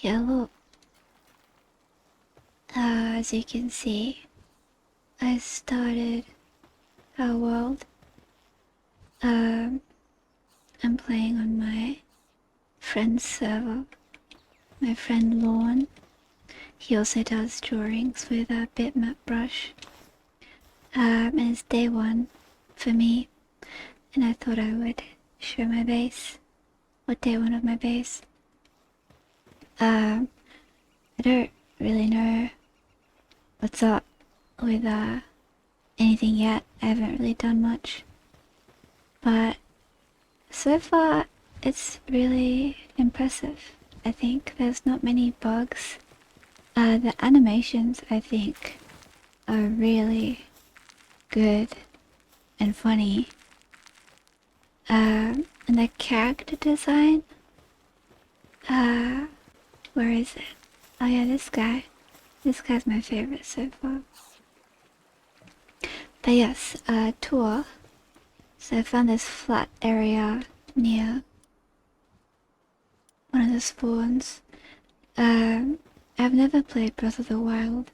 Yeah, look. As you can see, I started our world. I'm playing on my friend's server. My friend Lorne. He also does drawings with a bitmap brush. And it's day one for me, and I thought I would show my base, or day one of my base. I don't really know what's up with anything yet. I haven't really done much, but so far it's really impressive. I think there's not many bugs. The animations, I think, are really good and funny. And the character design, where is it? Oh yeah, this guy. This guy's my favorite so far. But yes, tour. So I found this flat area near one of the spawns. I've never played Breath of the Wild.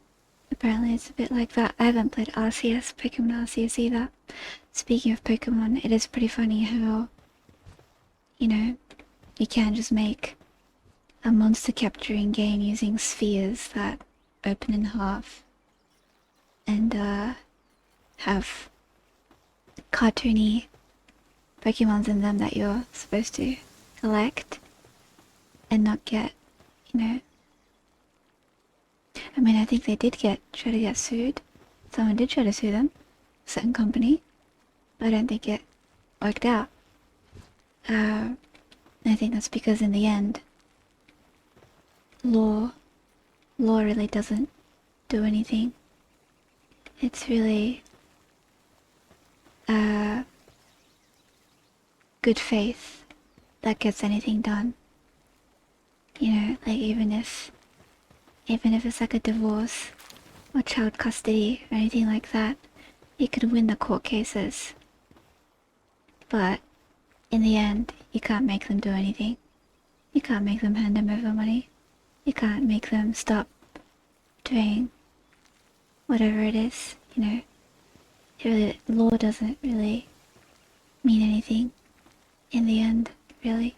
Apparently it's a bit like that. I haven't played RCS, Pokemon RCS either. Speaking of Pokemon, it is pretty funny how, you know, you can just make a monster capturing game using spheres that open in half and have cartoony Pokemons in them that you're supposed to collect and not get, you know. I mean, I think they did try to get sued. Someone did try to sue them, a certain company, but I don't think it worked out. I think that's because in the end, law really doesn't do anything. It's really good faith that gets anything done. You know, like even if it's like a divorce or child custody or anything like that, you could win the court cases. But in the end, you can't make them do anything. You can't make them hand them over money. You can't make them stop doing whatever it is, you know. Law doesn't really mean anything in the end, really.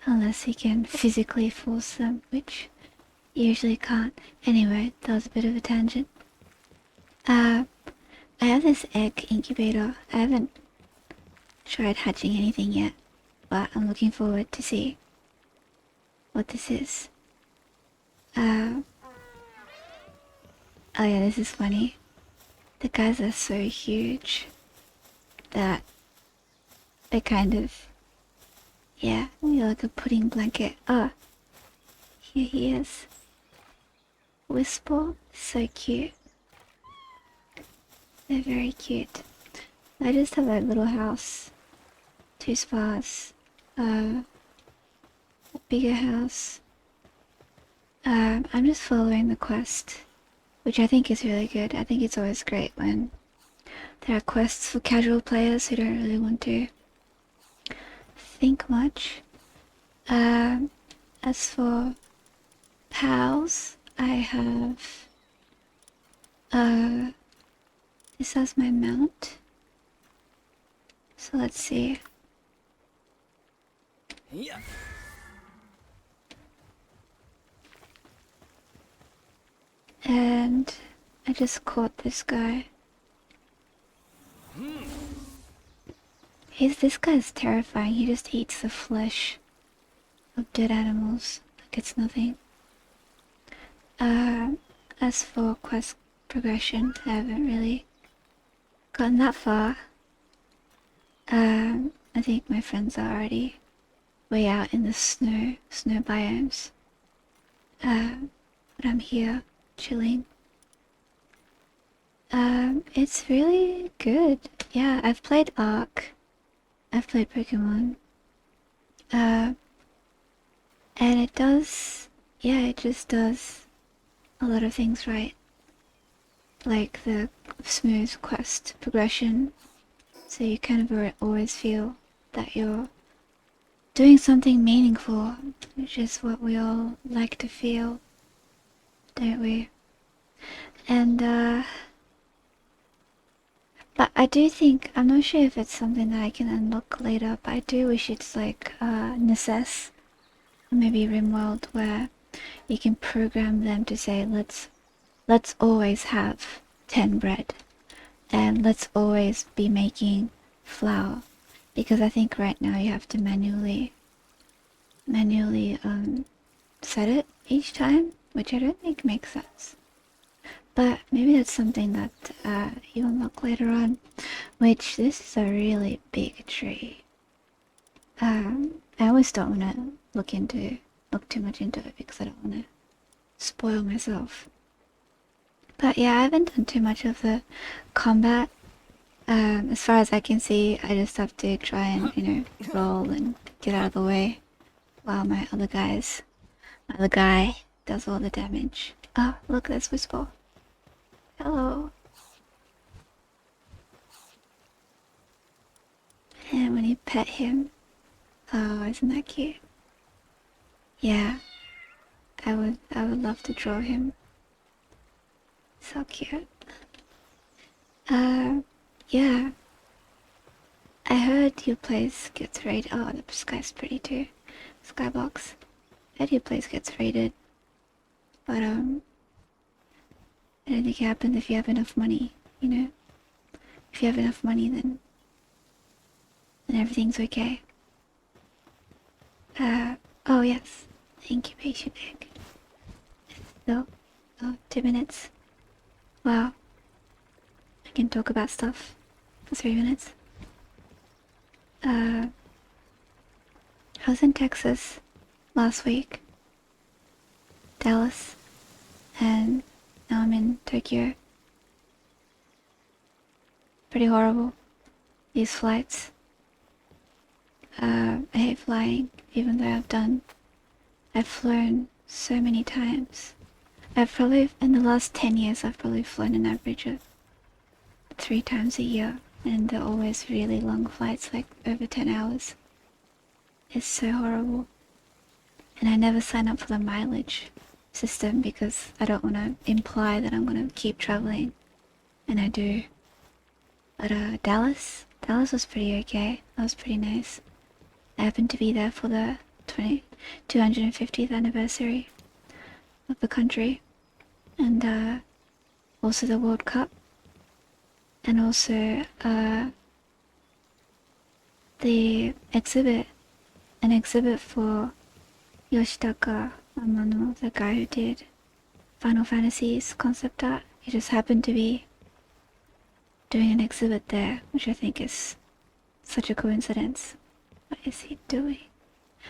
Unless you can physically force them, which you usually can't. Anyway, that was a bit of a tangent. I have this egg incubator. I haven't tried hatching anything yet, but I'm looking forward to see what this is. Oh yeah, this is funny. The guys are so huge that they kind of, yeah, you're like a pudding blanket. Oh, here he is. Whisper, so cute. They're very cute. I just have a little house, 2 spas, a bigger house. I'm just following the quest, which I think is really good. I think it's always great when there are quests for casual players who don't really want to think much. As for pals, I have this as my mount. So let's see. Yeah. And I just caught this guy. This guy's terrifying. He just eats the flesh of dead animals like it's nothing. As for quest progression, I haven't really gotten that far. I think my friends are already way out in the snow biomes. But I'm here, chilling. It's really good. Yeah, I've played Ark. I've played Pokemon. And it does, yeah, it just does a lot of things right. Like the smooth quest progression. So you kind of always feel that you're doing something meaningful, which is what we all like to feel, don't we? And but I do think, I'm not sure if it's something that I can unlock later, but I do wish it's like Necess, maybe Rimworld, where you can program them to say let's always have 10 bread, and let's always be making flour, because I think right now you have to manually set it each time, which I don't think makes sense. But maybe that's something that you unlock later on, which this is a really big tree. I always don't want to look too much into it because I don't want to spoil myself. But yeah, I haven't done too much of the combat. As far as I can see, I just have to try and, you know, roll and get out of the way while my other guy does all the damage. Oh, look, there's Whisper. Hello. And when you pet him, oh, isn't that cute? Yeah, I would love to draw him. So cute. Yeah. I heard your place gets raided. Oh, the sky's pretty too. Skybox. I heard your place gets raided. But, I don't think it happens if you have enough money, you know? If you have enough money, then everything's okay. Oh yes. Incubation egg. So, 2 minutes. Wow. I can talk about stuff for 3 minutes. I was in Texas last week, Dallas, and now I'm in Tokyo. Pretty horrible, these flights. I hate flying, even though I've flown so many times. In the last 10 years, I've probably flown an average of 3 times a year, and they're always really long flights, like over 10 hours. It's so horrible. And I never sign up for the mileage system because I don't want to imply that I'm going to keep traveling, and I do. But Dallas was pretty okay. That was pretty nice. I happened to be there for the 250th anniversary of the country, and also the World Cup, and also the exhibit, an exhibit for Yoshitaka Amano, the guy who did Final Fantasy's concept art. He just happened to be doing an exhibit there, which I think is such a coincidence. What is he doing?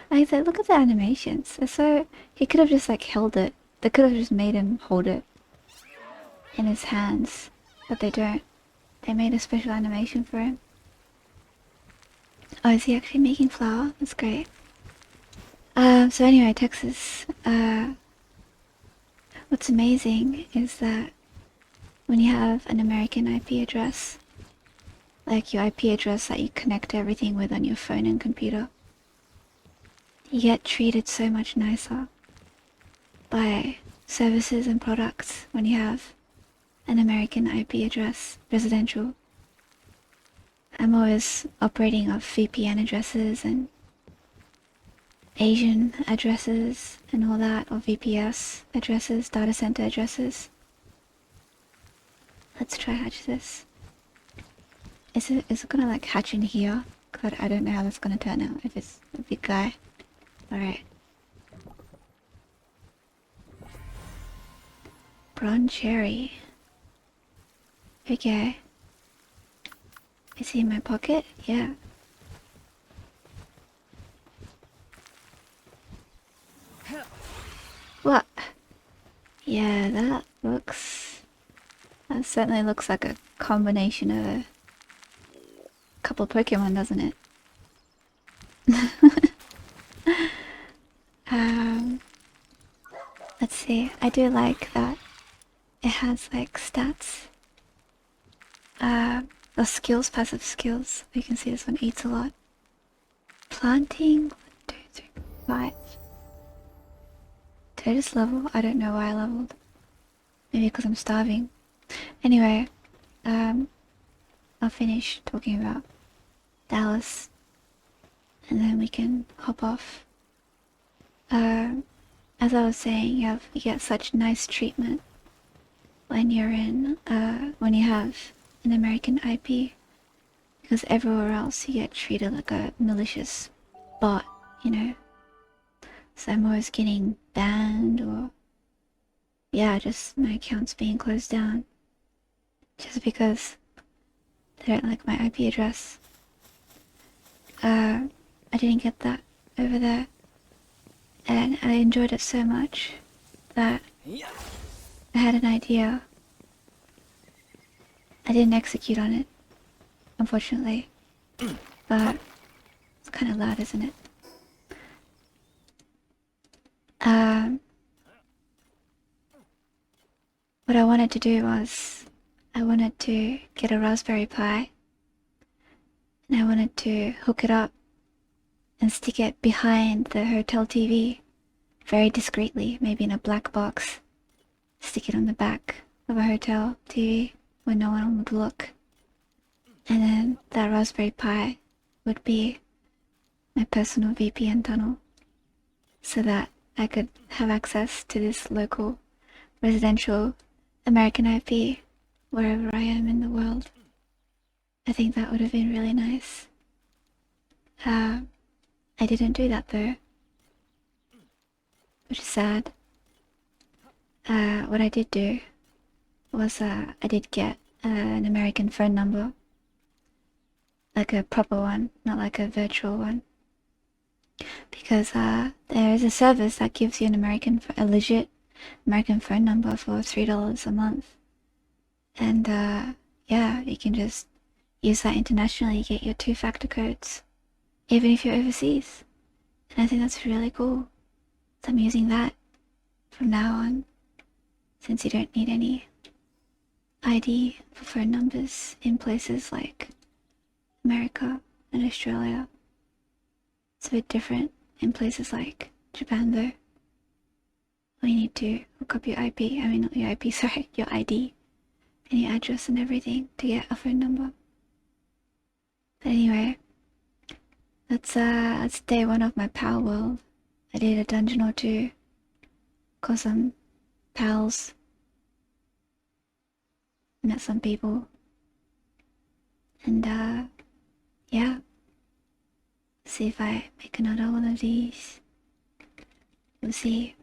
Like, said, look at the animations. They're so... He could have just like held it. They could have just made him hold it in his hands, but they don't. They made a special animation for him. Oh, is he actually making flour? That's great. So anyway, Texas. What's amazing is that when you have an American IP address, like your IP address that you connect everything with on your phone and computer, you get treated so much nicer by services and products when you have an American IP address, residential. I'm always operating off VPN addresses and Asian addresses and all that, or VPS addresses, data center addresses. Let's try hatch this. Is it gonna like hatch in here? God, I don't know how that's gonna turn out if it's a big guy. Alright. Brown cherry. Okay. Is he in my pocket? Yeah. What? Yeah, that certainly looks like a combination of a couple Pokemon, doesn't it? Let's see. I do like that it has like stats. Or skills, passive skills. You can see this one eats a lot. Planting, 1, 2, 3, 5. Did I just level? I don't know why I leveled. Maybe because I'm starving. Anyway, I'll finish talking about Dallas, and then we can hop off. As I was saying, you get such nice treatment when when you have an American IP, because everywhere else you get treated like a malicious bot, you know. So I'm always getting banned, or yeah, just my account's being closed down just because they don't like my IP address. I didn't get that over there, and I enjoyed it so much that I had an idea. I didn't execute on it, unfortunately, but it's kind of loud, isn't it? What I wanted to do was I wanted to get a Raspberry Pi, and I wanted to hook it up and stick it behind the hotel TV very discreetly, maybe in a black box. Stick it on the back of a hotel TV where no one would look. And then that Raspberry Pi would be my personal VPN tunnel, so that I could have access to this local residential American IP wherever I am in the world. I think that would have been really nice. I didn't do that though, which is sad. What I did do was I did get an American phone number, like a proper one, not like a virtual one, because there is a service that gives you a legit American phone number for $3 a month, and yeah, you can just use that internationally, get your 2-factor codes, even if you're overseas, and I think that's really cool. So I'm using that from now on, since you don't need any ID for phone numbers in places like America and Australia. It's a bit different in places like Japan though. You need to hook up your not your IP, sorry, your ID and your address and everything to get a phone number. But anyway, that's day 1 of my palworld. I did a dungeon or 2, caught some pals, met some people, and yeah, see if I make another one of these. We'll see.